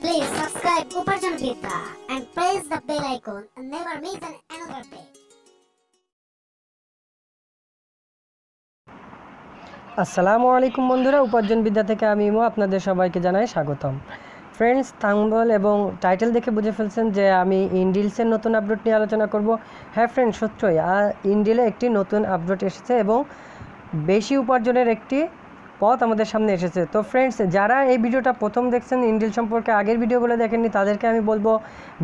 Please subscribe Uparjan Vidya and press the bell icon and never miss another update. আসসালামু আলাইকুম বন্ধুরা, উপার্জন বিদ্যা থেকে আমি ইমো আপনাদের সবাইকে জানাই স্বাগতম। ফ্রেন্ডস, থাম্বনেল এবং টাইটেল দেখে বুঝে ফেলছেন যে আমি ইনডিলসের নতুন আপডেট নিয়ে আলোচনা করব। হ্যাঁ ফ্রেন্ড, সত্যই ইনডিলে একটি নতুন আপডেট এসেছে এবং বেশি উপার্জনের একটি পথ আমাদের সামনে এসেছে। তো ফ্রেন্ডস, যারা এই ভিডিওটা প্রথম দেখছেন, ইনডিল সম্পর্কে আগের ভিডিওগুলো দেখেননি, তাদেরকে আমি বলবো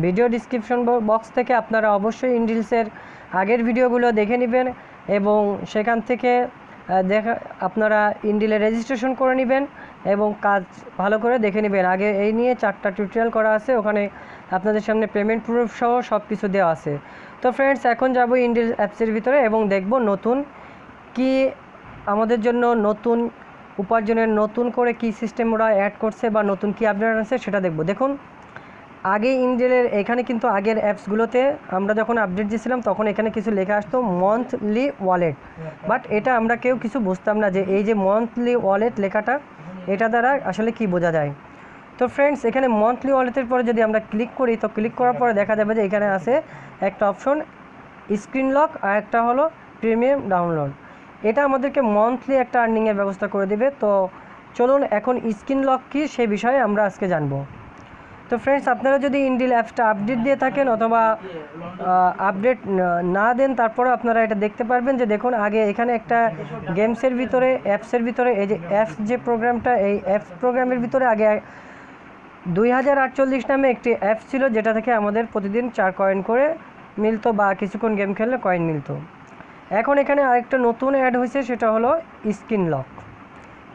ভিডিও ডিসক্রিপশন বক্স থেকে আপনারা অবশ্যই ইনডিলসের আগের ভিডিওগুলো দেখে নেবেন এবং সেখান থেকে আপনারা ইনডিলে রেজিস্ট্রেশন করে নেবেন এবং কাজ ভালো করে দেখে নেবেন। আগে এই নিয়ে 4টা টিউটোরিয়াল করা আছে, ওখানে আপনাদের সামনে পেমেন্ট প্রুফ সহ সব কিছু দেওয়া আছে। তো ফ্রেন্ডস, এখন যাব ইনডিল অ্যাপসের ভিতরে এবং দেখব নতুন কি আমাদের জন্য নতুন উপার্জনের নতুন করে কি সিস্টেম ওরা অ্যাড করছে বা নতুন কি আপডেট আছে সেটা দেখব। দেখুন, আগে ইনডিলের এখানে কিন্তু আগের অ্যাপসগুলোতে আমরা যখন আপডেট দিয়েছিলাম তখন এখানে কিছু লেখা আসতো মান্থলি ওয়ালেট, বাট এটা আমরা কেউ কিছু বুঝতাম না যে এই যে মান্থলি ওয়ালেট লেখাটা এটা দ্বারা আসলে কি বোঝা যায়। তো ফ্রেন্ডস, এখানে মান্থলি ওয়ালেটের পরে যদি আমরা ক্লিক করি, তো ক্লিক করার পরে দেখা যাবে যে এখানে আছে একটা অপশন স্ক্রিন লক আর একটা হলো প্রিমিয়াম ডাউনলোড। এটা আমাদেরকে মান্থলি একটা আর্নিংয়ের ব্যবস্থা করে দেবে। তো চলুন এখন স্ক্রিন লক কী সে বিষয়ে আমরা আজকে জানবো। তো ফ্রেন্ডস, আপনারা যদি ইনডিল অ্যাপসটা আপডেট দিয়ে থাকেন অথবা আপডেট না দেন, তারপরে আপনারা এটা দেখতে পারবেন যে দেখুন আগে এখানে একটা গেমসের ভিতরে অ্যাপসের ভিতরে এই যে অ্যাপস যে প্রোগ্রামটা, এই অ্যাপস প্রোগ্রামের ভিতরে আগে 2048 নামে একটি অ্যাপস ছিল, যেটা থেকে আমাদের প্রতিদিন 4 কয়েন করে মিলতো বা কিছুক্ষণ গেম খেললে কয়েন মিলতো। এখন এখানে আরেকটা নতুন অ্যাড হয়েছে, সেটা হলো স্ক্রিন লক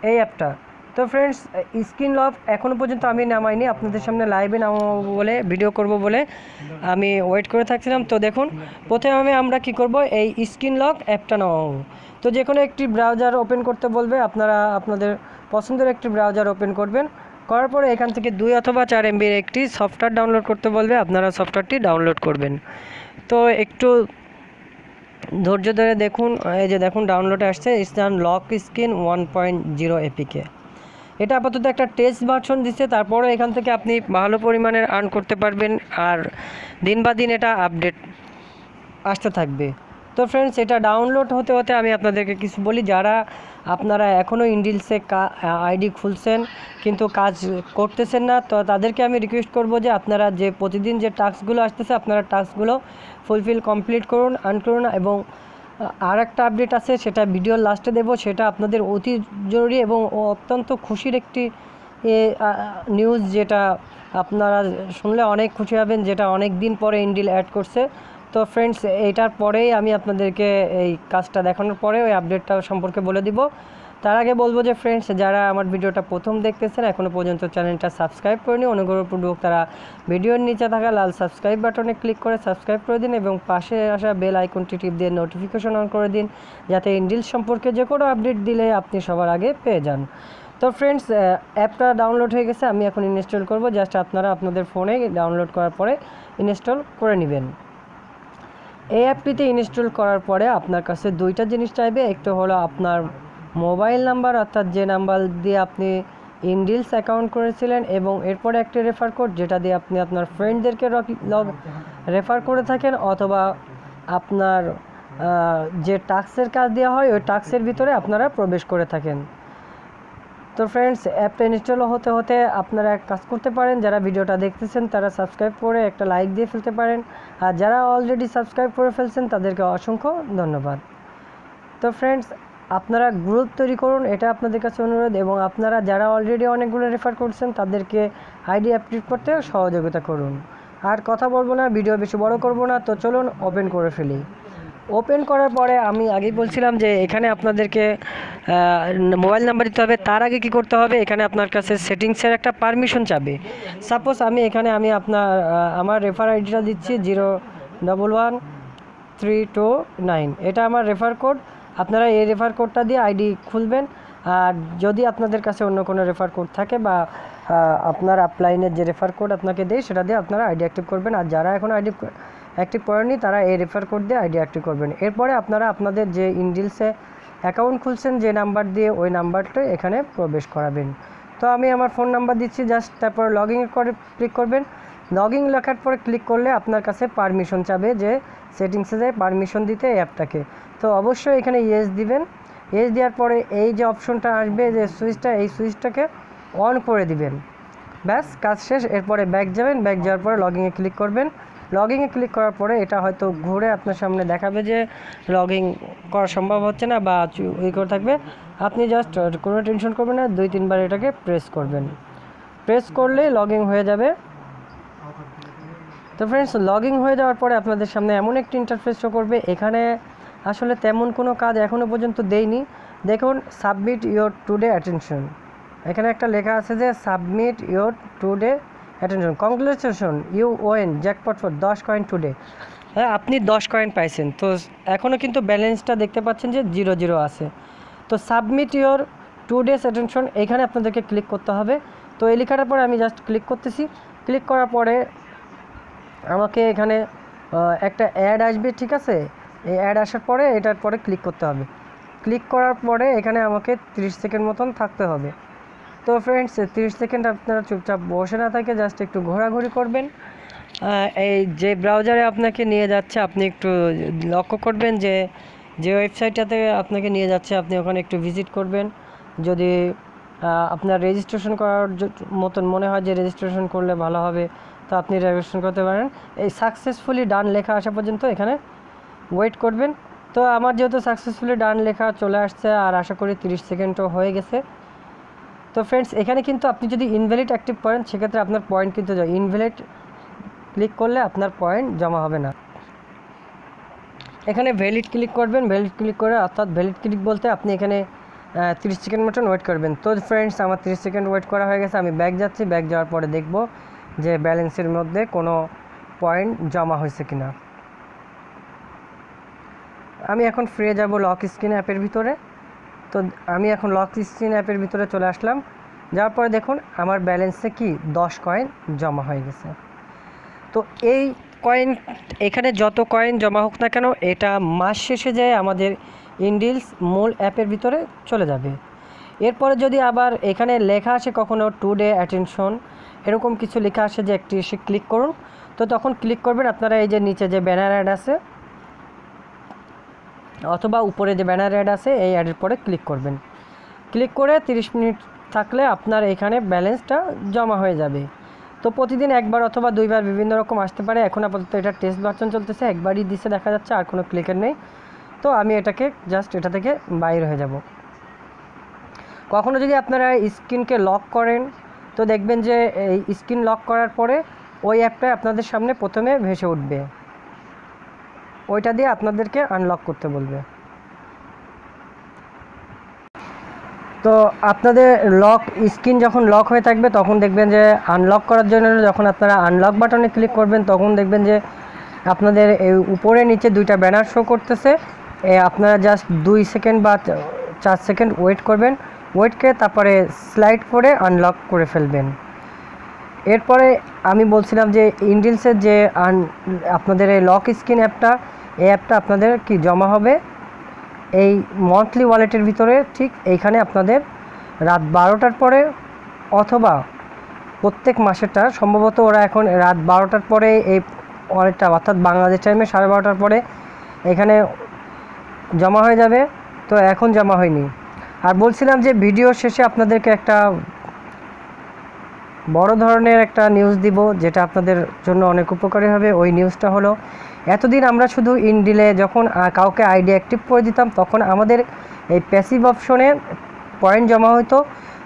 এই অ্যাপটা। তো ফ্রেন্ডস, স্ক্রিন লক এখনও পর্যন্ত আমি নামাইনি, আপনাদের সামনে লাইভে নামাবো বলে ভিডিও করব বলে আমি ওয়েট করে থাকছিলাম। তো দেখুন, প্রথমে আমরা কি করব, এই স্ক্রিন লক অ্যাপটা নামাবো। তো যে কোনো একটি ব্রাউজার ওপেন করতে বলবে, আপনারা আপনাদের পছন্দের একটি ব্রাউজার ওপেন করবেন। করার পরে এখান থেকে 2 অথবা 4 MBর একটি সফটওয়্যার ডাউনলোড করতে বলবে, আপনারা সফটওয়্যারটি ডাউনলোড করবেন। তো একটু ধৈর্য ধরে দেখুন, এই যে দেখুন ডাউনলোডে আসছে ইনস্ট্যান্ট লক স্ক্রিন 1.0 APK। এটা আপাতত একটা টেস্ট ভার্সন দিচ্ছে, তারপরে এখান থেকে আপনি ভালো পরিমাণের আর্ন করতে পারবেন আর দিন বা দিন এটা আপডেট আসতে থাকবে। তো ফ্রেন্ডস, এটা ডাউনলোড হতে হতে আমি আপনাদেরকে কিছু বলি, যারা আপনারা এখনও ইনডিলসে আইডি খুলছেন কিন্তু কাজ করতেছেন না, তো তাদেরকে আমি রিকোয়েস্ট করব যে আপনারা যে প্রতিদিন যে টাস্কগুলো আসতেছে আপনারা টাস্কগুলো ফুলফিল কমপ্লিট করুন, আর্ন করুন। এবং আর একটা আপডেট আছে, সেটা ভিডিওর লাস্টে দেব, সেটা আপনাদের অতি জরুরি এবং অত্যন্ত খুশির একটি নিউজ, যেটা আপনারা শুনলে অনেক খুশি হবেন, যেটা অনেক দিন পরে ইনডিল অ্যাড করছে। তো ফ্রেন্ডস, এইটার পরেই আমি আপনাদেরকে এই কাজটা দেখানোর পরে ওই আপডেটটা সম্পর্কে বলে দিব। তার আগে বলবো যে ফ্রেন্ডস, যারা আমার ভিডিওটা প্রথম দেখতেছেন এখনও পর্যন্ত চ্যানেলটা সাবস্ক্রাইব করেনি, অনুগ্রহপূর্বক তারা ভিডিওর নিচে থাকা লাল সাবস্ক্রাইব বাটনে ক্লিক করে সাবস্ক্রাইব করে দিন এবং পাশে আসা বেল আইকনটি টিপ দিয়ে নোটিফিকেশন অন করে দিন, যাতে ইনডিল সম্পর্কে যে কোনো আপডেট দিলে আপনি সবার আগে পেয়ে যান। তো ফ্রেন্ডস, অ্যাপটা ডাউনলোড হয়ে গেছে, আমি এখন ইনস্টল করব। জাস্ট আপনারা আপনাদের ফোনে ডাউনলোড করার পরে ইনস্টল করে নেবেন। এই অ্যাপটিতে ইনস্টল করার পরে আপনার কাছে 2টা জিনিস চাইবে। একটা হলো আপনার মোবাইল নাম্বার, অর্থাৎ যে নাম্বার দিয়ে আপনি ইনডিলস অ্যাকাউন্ট করেছিলেন, এবং এরপরে একটি রেফার কোড, যেটা দিয়ে আপনি আপনার ফ্রেন্ডদেরকে রেফার করে থাকেন অথবা আপনার যে টাস্কের কাজ দেওয়া হয় ওই টাস্কের ভিতরে আপনারা প্রবেশ করে থাকেন। তো ফ্রেন্ডস, অ্যাপটা ইনস্টল হতে হতে আপনারা এক কাজ করতে পারেন, যারা ভিডিওটা দেখতেছেন তারা সাবস্ক্রাইব করে একটা লাইক দিয়ে ফেলতে পারেন, আর যারা অলরেডি সাবস্ক্রাইব করে ফেলছেন তাদেরকে অসংখ্য ধন্যবাদ। তো ফ্রেন্ডস, আপনারা গ্রুপ তৈরি করুন, এটা আপনাদের কাছে অনুরোধ, এবং আপনারা যারা অলরেডি অনেকগুলো রেফার করছেন তাদেরকে আইডি আপডেট করতে সহযোগিতা করুন। আর কথা বলবো না, ভিডিও বেশি বড় করব না, তো চলুন ওপেন করে ফেলি। ওপেন করার পরে আমি আগেই বলছিলাম যে এখানে আপনাদেরকে মোবাইল নাম্বার দিতে হবে। তার আগে কি করতে হবে, এখানে আপনার কাছে সেটিংসের একটা পারমিশন চাবে। সাপোজ আমি আমার রেফার আইডিটা দিচ্ছি 011329, এটা আমার রেফার কোড। আপনারা এই রেফার কোডটা দিয়ে আইডি খুলবেন। আর যদি আপনাদের কাছে অন্য কোনো রেফার কোড থাকে বা আপনার আপলাইনের যে রেফার কোড আপনাকে দেয় সেটা দিয়ে আপনারা আইডি অ্যাক্টিভ করবেন। আর যারা এখন আইডি অ্যাক্টিভ করেনি তারা এই রেফার কোড দিয়ে আইডি অ্যাক্টিভ করবেন। এরপরে আপনারা আপনাদের যে ইনডিলসে অ্যাকাউন্ট খুলছেন যে নাম্বার দিয়ে, ওই নাম্বারটা এখানে প্রবেশ করাবেন। তো তো আমি আমার ফোন নাম্বার দিচ্ছি, জাস্ট তারপর লগ ইন করে ক্লিক করবেন। লগ ইন লেখার পরে ক্লিক করলে আপনার কাছে পারমিশন চাবে, যে সেটিংসে যায় পারমিশন দিতে এই অ্যাপটাকে। তো অবশ্যই এখানে ইয়েস দিবেন। ইয়েস দেওয়ার পরে এই যে অপশনটা আসবে যে সুইচটা, এই সুইচটাকে অন করে দিবেন। ব্যাস কাজ শেষ। এরপরে ব্যাক যাবেন, ব্যাক যাওয়ার পরে লগইনে ক্লিক করবেন। লগইনে ক্লিক করার পরে এটা হয়তো ঘুরে আপনার সামনে দেখাবে যে লগ ইন করা সম্ভব হচ্ছে না বা করে থাকবে। আপনি জাস্ট কোনো টেনশন করবেন না, 2-3 বার এটাকে প্রেস করবেন। প্রেস করলেই লগ ইন হয়ে যাবে। তো ফ্রেন্ডস, লগ ইন হয়ে যাওয়ার পরে আপনাদের সামনে এমন একটি ইন্টারফেস শো করবে। এখানে আসলে তেমন কোনো কাজ এখনও পর্যন্ত দেইনি। দেখুন, সাবমিট ইয়োর টুডে অ্যাটেনশন, এখানে একটা লেখা আছে যে submit your today attention, congratulation you won jackpot for 10 coin today. হ্যাঁ, আপনি 10 কয়েন পাইছেন। তো এখনও কিন্তু ব্যালেন্সটা দেখতে পাচ্ছেন যে 0 আছে। তো সাবমিট ইয়োর টুডেস অ্যাটেনশন, এখানে আপনাদেরকে ক্লিক করতে হবে। তো এই লেখাটার পরে আমি জাস্ট ক্লিক করতেছি। ক্লিক করার পরে আমাকে এখানে একটা অ্যাড আসবে, ঠিক আছে। এই অ্যাড আসার পরে এটার পরে ক্লিক করতে হবে। ক্লিক করার পরে এখানে আমাকে 30 সেকেন্ড মতন থাকতে হবে। তো ফ্রেন্ডস, 30 সেকেন্ড আপনারা চুপচাপ বসে না থাকে জাস্ট একটু ঘোরাঘুরি করবেন। এই যে ব্রাউজারে আপনাকে নিয়ে যাচ্ছে আপনি একটু লক্ষ্য করবেন যে যে ওয়েবসাইটটাতে আপনাকে নিয়ে যাচ্ছে আপনি ওখানে একটু ভিজিট করবেন। যদি আপনার রেজিস্ট্রেশন করার মতন মনে হয় যে রেজিস্ট্রেশন করলে ভালো হবে, তো আপনি রেজিস্ট্রেশন করতে পারেন। এই সাকসেসফুলি ডান লেখা আসা পর্যন্ত এখানে ওয়েট করবেন। তো আমার যেহেতু সাকসেসফুলি ডান লেখা চলে আসছে আর আশা করি 30 সেকেন্ডও হয়ে গেছে। তো ফ্রেন্ডস, এখানে কিন্তু আপনি যদি ইনভ্যালিড অ্যাক্টিভ করেন সেক্ষেত্রে আপনার পয়েন্ট কিন্তু ইনভ্যালিড ক্লিক করলে আপনার পয়েন্ট জমা হবে না। এখানে ভ্যালিড ক্লিক করবেন। ভ্যালিড ক্লিক করে, অর্থাৎ ভ্যালিড ক্লিক বলতে আপনি এখানে 30 সেকেন্ড মতন ওয়েট করবেন। তো ফ্রেন্ডস, আমার 30 সেকেন্ড ওয়েট করা হয়ে গেছে। আমি ব্যাক যাচ্ছি। ব্যাক যাওয়ার পরে দেখব যে ব্যালেন্সের মধ্যে কোনো পয়েন্ট জমা হয়েছে কিনা। আমি এখন ফিরে যাব লক স্ক্রিন অ্যাপের ভিতরে। তো আমি এখন লক স্ক্রিন অ্যাপের ভিতরে চলে আসলাম। যাওয়ার পরে দেখুন আমার ব্যালেন্সে কি 10 কয়েন জমা হয়ে গেছে। তো এই কয়েন, এখানে যত কয়েন জমা হোক না কেন, এটা মাস শেষে যায় আমাদের ইনডিলস মূল অ্যাপের ভিতরে চলে যাবে। এরপরে যদি আবার এখানে লেখা আসে কখনো টুডে অ্যাটেনশন, এরকম কিছু লেখা আসে যে একটি এসে ক্লিক করুন, তো তখন ক্লিক করবেন। আপনারা এই যে নিচে যে ব্যানার অ্যাড আছে অথবা উপরে যে ব্যানার অ্যাড আছে এই অ্যাডের পরে ক্লিক করবেন। ক্লিক করে 30 মিনিট থাকলে আপনার এখানে ব্যালেন্সটা জমা হয়ে যাবে। তো প্রতিদিন একবার অথবা 2 বার বিভিন্ন রকম আসতে পারে। এখন আপাতত এটা টেস্ট ভার্সন চলতেছে, একবারই দিছে দেখা যাচ্ছে, আর কোনো ক্লিকের নেই। তো আমি এটাকে জাস্ট এটা থেকে বাইরে হয়ে যাব। কখনো যদি আপনারা স্ক্রিনকে লক করেন তো দেখবেন যে এই স্ক্রিন লক করার পরে ওই অ্যাপটা আপনাদের সামনে প্রথমে ভেসে উঠবে, ওইটা দিয়ে আপনাদেরকে আনলক করতে বলবে। তো আপনাদের লক স্ক্রিন যখন লক হয়ে থাকবে তখন দেখবেন যে আনলক করার জন্য যখন আপনারা আনলক বাটনে ক্লিক করবেন তখন দেখবেন যে আপনাদের এই উপরে নিচে 2টা ব্যানার শো করতেছে। আপনারা জাস্ট 2 সেকেন্ড বা 4 সেকেন্ড ওয়েট করবেন। ওয়েট করে তারপরে স্লাইড করে আনলক করে ফেলবেন। এরপরে আমি বলছিলাম যে ইনডিলসের যে আপনাদের এই লক স্ক্রিন অ্যাপটা, এই অ্যাপটা আপনাদের কি জমা হবে এই মান্থলি ওয়ালেটের ভিতরে। ঠিক এইখানে আপনাদের রাত 12টার পরে অথবা প্রত্যেক মাসেরটা সম্ভবত ওরা এখন রাত 12টার পরে এই ওয়ালেটটা, অর্থাৎ বাংলাদেশ টাইমে 12:30টার পরে এখানে জমা হয়ে যাবে। তো এখন জমা হয়নি। আর বলছিলাম যে ভিডিও শেষে আপনাদেরকে একটা বড় ধরনের একটা নিউজ দিব যেটা আপনাদের জন্য অনেক উপকারী হবে। ওই নিউজটা হলো, এতদিন আমরা শুধু ইনডিলে যখন কাউকে আইডি অ্যাক্টিভ করে দিতাম তখন আমাদের এই প্যাসিভ অপশনে পয়েন্ট জমা হতো।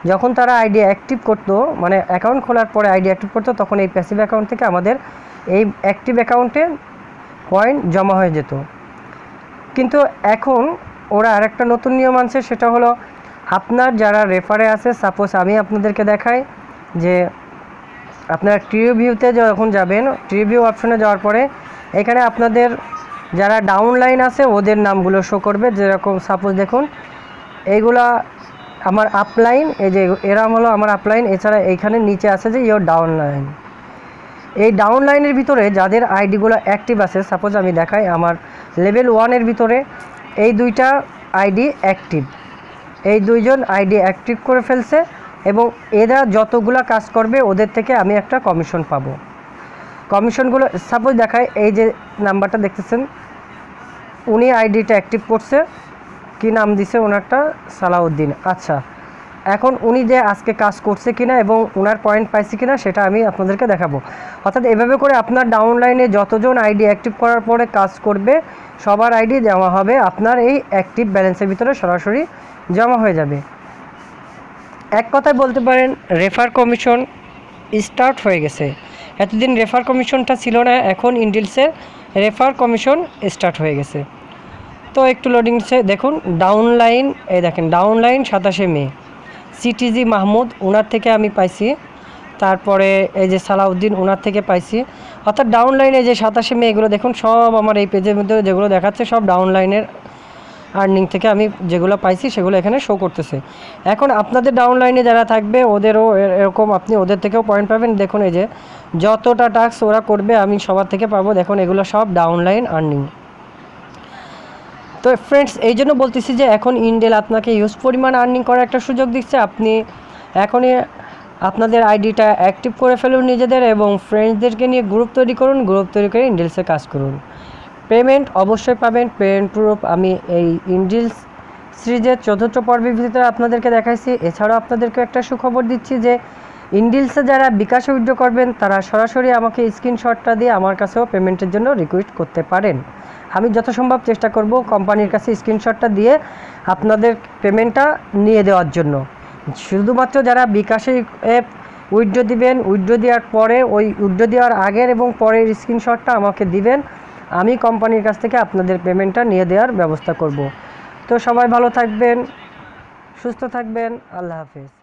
যখন তারা আইডি অ্যাক্টিভ করতো, মানে অ্যাকাউন্ট খোলার পরে আইডি অ্যাক্টিভ করতো, তখন এই প্যাসিভ অ্যাকাউন্ট থেকে আমাদের এই অ্যাক্টিভ অ্যাকাউন্টে পয়েন্ট জমা হয়ে যেত। কিন্তু এখন ওরা আরেকটা নতুন নিয়ম আনছে, সেটা হলো আপনার যারা রেফারে আছে, সাপোজ আমি আপনাদেরকে দেখাই যে আপনারা ট্রিভিউতে যখন যাবেন, ট্রিভিউ অপশনে যাওয়ার পরে এখানে আপনাদের যারা ডাউনলাইন আছে ওদের নামগুলো শো করবে। যেরকম সাপোজ দেখুন এইগুলা আমার আপলাইন, এই যে এরাম হলো আমার আপলাইন। এছাড়া এইখানে নিচে আছে যে ইয়োর ডাউনলাইন। এই ডাউনলাইনের ভিতরে যাদের আইডিগুলো অ্যাক্টিভ আছে, সাপোজ আমি দেখাই আমার লেভেল 1-এর ভিতরে এই 2টা আইডি অ্যাক্টিভ, এই 2জন আইডি অ্যাক্টিভ করে ফেলছে। এবং এরা যতগুলা কাজ করবে ওদের থেকে আমি একটা কমিশন পাবো। কমিশনগুলো সাপোজ দেখায়, এই যে নাম্বারটা দেখতেছেন, উনি আইডিটা অ্যাক্টিভ করছে, কি নাম দিছে ওনারটা, সালাউদ্দিন। আচ্ছা, এখন উনি যে আজকে কাজ করছে কিনা এবং ওনার পয়েন্ট পাইছে কিনা সেটা আমি আপনাদেরকে দেখাবো। অর্থাৎ এভাবে করে আপনার ডাউনলাইনে যতজন আইডি অ্যাক্টিভ করার পরে কাজ করবে সবার আইডি জমা হবে আপনার এই অ্যাক্টিভ ব্যালেন্সের ভিতরে সরাসরি জমা হয়ে যাবে। এক কথায় বলতে পারেন রেফার কমিশন স্টার্ট হয়ে গেছে। এতদিন রেফার কমিশনটা ছিল না, এখন ইন্ডিলসের রেফার কমিশন স্টার্ট হয়ে গেছে। তো একটু লোডিং দেখুন, ডাউনলাইন, এই দেখেন ডাউনলাইন 27 মে, সিটিজি মাহমুদ ওনার থেকে আমি পাইছি, তারপরে এই যে সালাউদ্দিন ওনার থেকে পাইছি। অর্থাৎ ডাউনলাইনে যে 27 মে এগুলো দেখুন সব আমার এই পেজের মধ্যে যেগুলো দেখাচ্ছে সব ডাউনলাইনের আর্নিং থেকে আমি যেগুলো পাইছি সেগুলো এখানে শো করতেছে। এখন আপনাদের ডাউনলাইনে যারা থাকবে ওদেরও এরকম আপনি ওদের থেকেও পয়েন্ট পাবেন। দেখুন এই যে যতটা টাস্ক ওরা করবে আমি সবার থেকে পাবো। দেখুন এগুলো সব ডাউনলাইন আর্নিং। তো ফ্রেন্ডস, এই জন্য বলতেছি যে এখন ইন্ডেল আপনাকে হিউজ পরিমাণ আর্নিং করার একটা সুযোগ দিচ্ছে। আপনি এখনই আপনাদের আইডিটা অ্যাক্টিভ করে ফেলুন নিজেদের এবং ফ্রেন্ডসদেরকে নিয়ে গ্রুপ তৈরি করুন, গ্রুপ তৈরি করে ইন্ডেলসে কাজ করুন। পেমেন্ট অবশ্যই পাবেন, পেমেন্ট প্রুফ আমি এই ইন্ডেলস সিরিজের 4র্থ পর্বের ভিতরে আপনাদেরকে দেখাইছি। এছাড়াও আপনাদেরকে একটা সুখবর দিচ্ছি যে ইন্ডেলসে যারা বিকাশে উইথড্র করবেন তারা সরাসরি আমাকে স্ক্রিনশটটা দিয়ে আমার কাছেও পেমেন্টের জন্য রিকোয়েস্ট করতে পারেন। আমি যত সম্ভব চেষ্টা করব কোম্পানির কাছে স্ক্রিনশটটা দিয়ে আপনাদের পেমেন্টটা নিয়ে দেওয়ার জন্য। শুধুমাত্র যারা বিকাশে উইথড্র দিবেন, উইথড্র দেওয়ার পরে ওই উইথড্র দেওয়ার আগের এবং পরের স্ক্রিনশটটা আমাকে দিবেন, আমি কোম্পানির কাছ থেকে আপনাদের পেমেন্টটা নিয়ে দেওয়ার ব্যবস্থা করব। তো সবাই ভালো থাকবেন, সুস্থ থাকবেন, আল্লাহ হাফেজ।